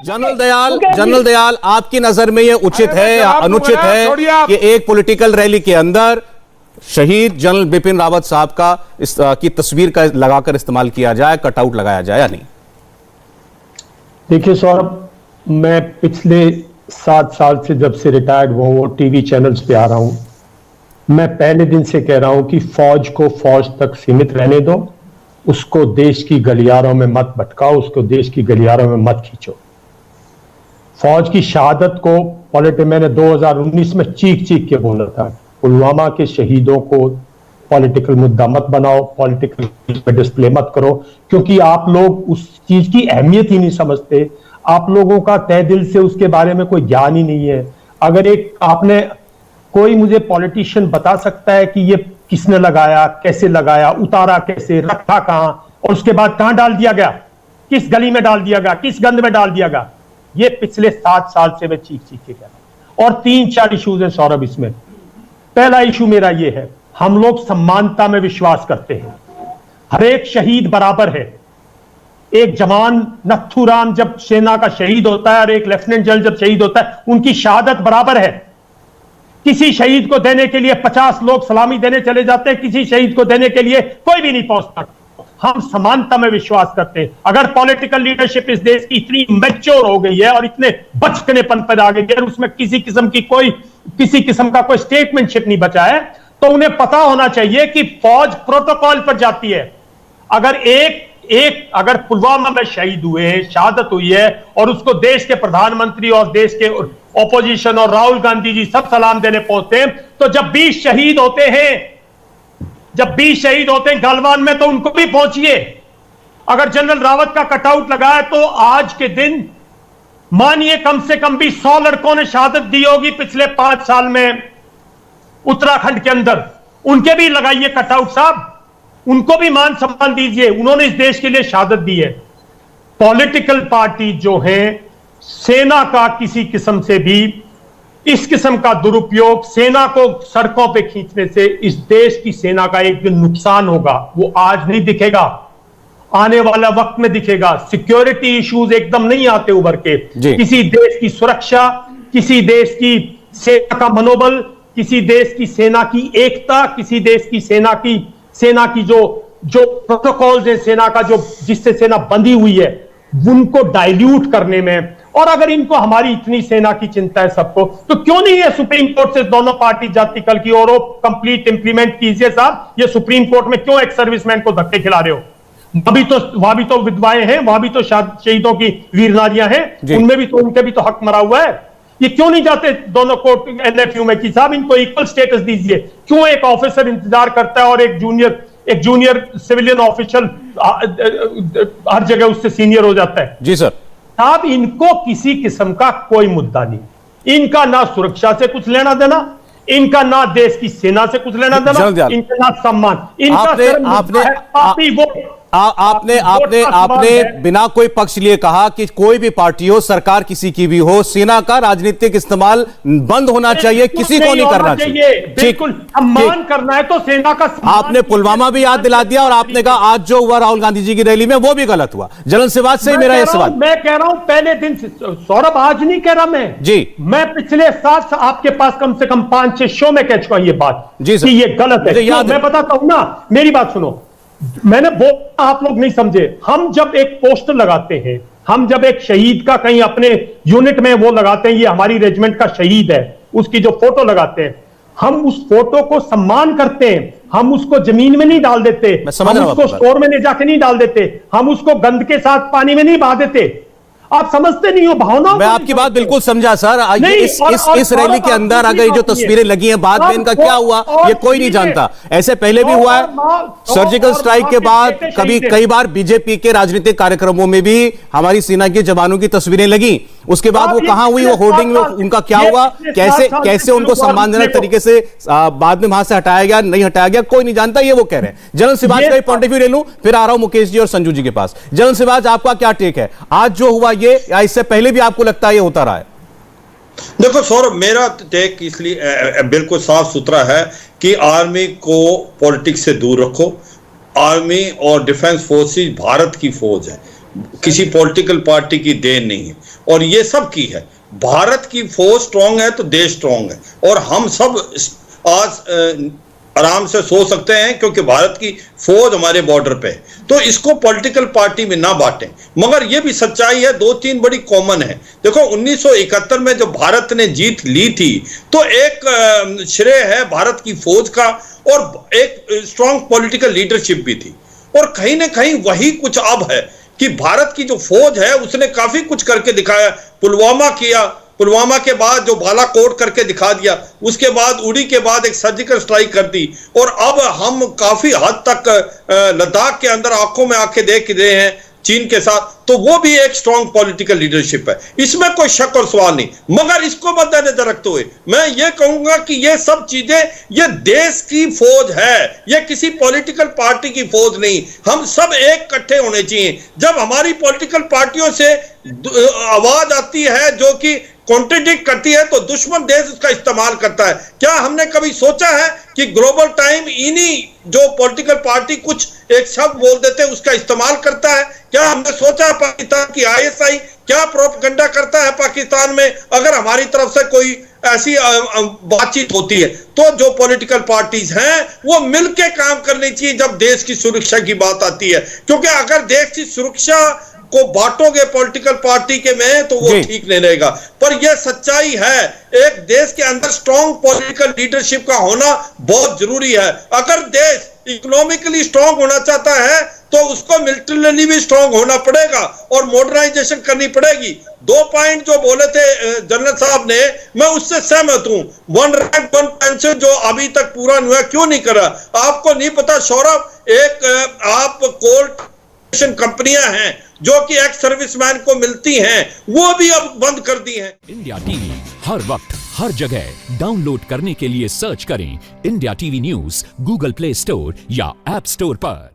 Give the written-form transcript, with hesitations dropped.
General Dayal, आपकी नजर में यह उचित है या अनुचित है कि एक पॉलिटिकल रैली के अंदर शहीद जनरल बिपिन रावत साहब की तस्वीर का लगाकर इस्तेमाल किया जाए, कटआउट लगाया जाए या नहीं? देखिए सौरभ, मैं पिछले 7 साल से जब से रिटायर्ड हुआ हूं टीवी चैनल्स पे आ रहा हूं, मैं पहले दिन से कह रहा हूं कि फौज को फौज तक सीमित रहने दो, उसको देश की गलियारों में मत भटकाओ, उसको देश की गलियारों में मत खींचो। फौज की शहादत को मैंने 2019 में चीख चीख के बोला था, पुलवामा के शहीदों को पॉलिटिकल मुद्दा मत बनाओ, पॉलिटिकल डिस्प्ले मत करो, क्योंकि आप लोग उस चीज की अहमियत ही नहीं समझते। आप लोगों का तहे दिल से उसके बारे में कोई ज्ञान ही नहीं है। अगर कोई मुझे पॉलिटिशियन बता सकता है कि ये किसने लगाया, कैसे लगाया, उतारा कैसे, रखा कहां और उसके बाद कहां डाल दिया गया, किस गली में डाल दिया गया, किस गंद में डाल दिया गया, ये पिछले 7 साल से मैं चीख चीख के कह रहा हूं। और 3-4 इश्यूज हैं सौरभ इसमें। पहला इशू मेरा ये है, हम लोग समानता में विश्वास करते हैं, हर एक शहीद बराबर है। एक जवान नथुराम जब सेना का शहीद होता है और एक लेफ्टिनेंट जनरल जब शहीद होता है, उनकी शहादत बराबर है। किसी शहीद को देने के लिए 50 लोग सलामी देने चले जाते हैं, किसी शहीद को देने के लिए कोई भी नहीं पहुंचता। हम समानता में विश्वास करते हैं। अगर पॉलिटिकल लीडरशिप इस देश की इतनी मैच्योर हो गई है और इतने बचकनेपन पर आ गई है, उसमें किसी किस्म का कोई स्टेटमेंटशिप नहीं बचा है, तो उन्हें पता होना चाहिए कि फौज प्रोटोकॉल पर जाती है। अगर पुलवामा में शहीद हुए हैं, शहादत हुई है और उसको देश के प्रधानमंत्री और देश के ऑपोजिशन और राहुल गांधी जी सब सलाम देने पहुंचते हैं, तो जब 20 शहीद होते हैं गलवान में, तो उनको भी पहुंचिए। अगर जनरल रावत का कटआउट लगाया तो आज के दिन मानिए कम से कम भी 100 लड़कों ने शहादत दी होगी पिछले 5 साल में उत्तराखंड के अंदर, उनके भी लगाइए कटआउट साहब, उनको भी मान सम्मान दीजिए, उन्होंने इस देश के लिए शहादत दी है। पॉलिटिकल पार्टी जो है, सेना का किसी किस्म से भी इस किस्म का दुरुपयोग, सेना को सड़कों पे खींचने से इस देश की सेना का एक दिन नुकसान होगा। वो आज नहीं दिखेगा, आने वाला वक्त में दिखेगा। सिक्योरिटी इश्यूज एकदम नहीं आते उभर के। किसी देश की सुरक्षा, किसी देश की सेना का मनोबल, किसी देश की सेना की एकता, किसी देश की सेना की जो प्रोटोकॉल्स है, सेना का जिससे सेना बंधी हुई है, उनको डाइल्यूट करने में। और अगर इनको हमारी इतनी सेना की चिंता है सबको, तो क्यों नहीं है सुप्रीम कोर्ट से दोनों पार्टी जाती कल की और वो कंप्लीट इंप्लीमेंट कीजिए साहब। ये सुप्रीम कोर्ट में क्यों एक सर्विसमैन को धक्के खिला रहे हो? वहां भी तो विधवाएं हैं, वहां भी तो शहीदों की वीर नारियां हैं, उनके भी तो हक मरा हुआ है। ये क्यों नहीं जाते दोनों कोर्ट एनएफयू में कि साहब इनको इक्वल स्टेटस दीजिए? क्यों एक ऑफिसर इंतजार करता है और एक जूनियर सिविलियन ऑफिसर हर जगह उससे सीनियर हो जाता है? जी सर साहब, इनको किसी किस्म का कोई मुद्दा नहीं, इनका ना सुरक्षा से कुछ लेना देना, इनका ना देश की सेना से कुछ लेना देना, इनका ना सम्मान, आपने बिना कोई पक्ष लिए कहा कि कोई भी पार्टी हो, सरकार किसी की भी हो, सेना का राजनीतिक इस्तेमाल बंद होना चाहिए, किसी को नहीं करना चाहिए। बिल्कुल सम्मान करना है तो सेना का। आपने पुलवामा भी याद दिला दिया और आपने कहा आज जो हुआ राहुल गांधी जी की रैली में वो भी गलत हुआ। जनरल सिवाज से मेरा यह सवाल, मैं कह रहा हूं पहले दिन से सौरभ, आज नहीं कह रहा मैं जी, मैं पिछले 7 आपके पास कम से कम 5-6 शो में कह चुका ये बात जी सर, कि ये गलत है। मैं बताता हूं ना, मेरी बात सुनो, मैंने वो आप लोग नहीं समझे। हम जब एक पोस्टर लगाते हैं, हम जब एक शहीद का कहीं अपने यूनिट में वो लगाते हैं, ये हमारी रेजिमेंट का शहीद है, उसकी जो फोटो लगाते हैं, हम उस फोटो को सम्मान करते हैं। हम उसको जमीन में नहीं डाल देते, हम उसको स्टोर में ले जाके नहीं डाल देते, हम उसको गंद के साथ पानी में नहीं बहा देते। आप समझते नहीं हो भावनाओं। मैं आपकी बात बिल्कुल समझा सर। इस रैली के अंदर अगर जो तस्वीरें लगी हैं, बाद में इनका क्या हुआ ये कोई नहीं जानता। ऐसे पहले भी हुआ है, सर्जिकल स्ट्राइक के बाद कई बार बीजेपी के राजनीतिक कार्यक्रमों में भी हमारी सेना के जवानों की तस्वीरें लगी। उसके बाद वो कहां हुई, वो होर्डिंग में उनका क्या हुआ, कैसे उनको सम्मानजनक तरीके से बाद में वहां से हटाया गया, नहीं हटाया गया, कोई नहीं जानता, ये वो कह रहे हैं। जनरल सिवाज का पॉइंट ऑफ व्यू ले लूं, फिर आ रहा हूं मुकेश जी और संजू जी के पास। जनरल सिवाज, आपका क्या टेक है? आज जो हुआ ये, या इससे पहले भी आपको लगता है ये होता रहा है? देखो सौरभ, मेरा टेक इसलिए बिल्कुल साफ सुथरा है कि आर्मी को पॉलिटिक्स से दूर रखो। आर्मी और डिफेंस फोर्सेस भारत की फौज है, किसी पॉलिटिकल पार्टी की देन नहीं है। और ये सब की है। भारत की फौज स्ट्रांग है तो देश स्ट्रांग है, और हम सब आज आराम से सो सकते हैं क्योंकि भारत की फौज हमारे बॉर्डर पे है। तो इसको पॉलिटिकल पार्टी में ना बांटें। मगर यह भी सच्चाई है, दो तीन बड़ी कॉमन है। देखो 1971 में जब भारत ने जीत ली थी तो एक श्रेय है भारत की फौज का, और एक स्ट्रांग पॉलिटिकल लीडरशिप भी थी। और कहीं ना कहीं वही कुछ अब है कि भारत की जो फौज है उसने काफी कुछ करके दिखाया। पुलवामा किया, पुलवामा के बाद जो बालाकोट करके दिखा दिया, उसके बाद उड़ी के बाद एक सर्जिकल स्ट्राइक कर दी, और अब हम काफी हद तक लद्दाख के अंदर आंखों में आंखें देख रहे हैं चीन के साथ। तो वो भी एक स्ट्रांग पॉलिटिकल लीडरशिप है, इसमें कोई शक और सवाल नहीं। मगर इसको मद्देनजर रखते हुए मैं ये कहूंगा कि ये सब चीजें, ये देश की फौज है, ये किसी पॉलिटिकल पार्टी की फौज नहीं। हम सब एक इकट्ठे होने चाहिए। जब हमारी पॉलिटिकल पार्टियों से आवाज आती है जो कि कॉन्ट्रडिक्ट करती है तो दुश्मन देश उसका इस्तेमाल करता है। क्या हमने कभी सोचा है कि ग्लोबल टाइम इन्हीं जो पॉलिटिकल पार्टी कुछ एक शब्द बोल देते हैं उसका इस्तेमाल करता है? क्या हमने सोचा है पाकिस्तान की आईएसआई क्या प्रोपेगेंडा करता है पाकिस्तान में अगर हमारी तरफ से कोई ऐसी बातचीत होती है? तो जो पॉलिटिकल पार्टीज हैं वो मिलके काम करनी चाहिए जब देश की सुरक्षा की बात आती है, क्योंकि अगर देश की सुरक्षा को बांटोगे पॉलिटिकल पार्टी के में तो वो ठीक नहीं रहेगा। पर यह सच्चाई है, एक देश के अंदर स्ट्रांग पॉलिटिकल लीडरशिप का होना बहुत जरूरी है। अगर देश इकोनॉमिकली स्ट्रांग होना चाहता है तो उसको मिलिटरीली भी स्ट्रांग होना पड़ेगा और मॉडर्नाइजेशन करनी पड़ेगी। 2 पॉइंट जो बोले थे जनरल साहब ने, मैं उससे सहमत हूं। 1 रैंक 1 पेंशन जो अभी तक पूरा नहीं हुआ, क्यों नहीं करा? आपको नहीं पता सौरभ, एक आप कोल कंपनियां हैं जो कि एक्स सर्विसमैन को मिलती हैं, वो भी अब बंद कर दी हैं। इंडिया टीवी हर वक्त हर जगह डाउनलोड करने के लिए सर्च करें India TV news Google play store या ऐप स्टोर पर।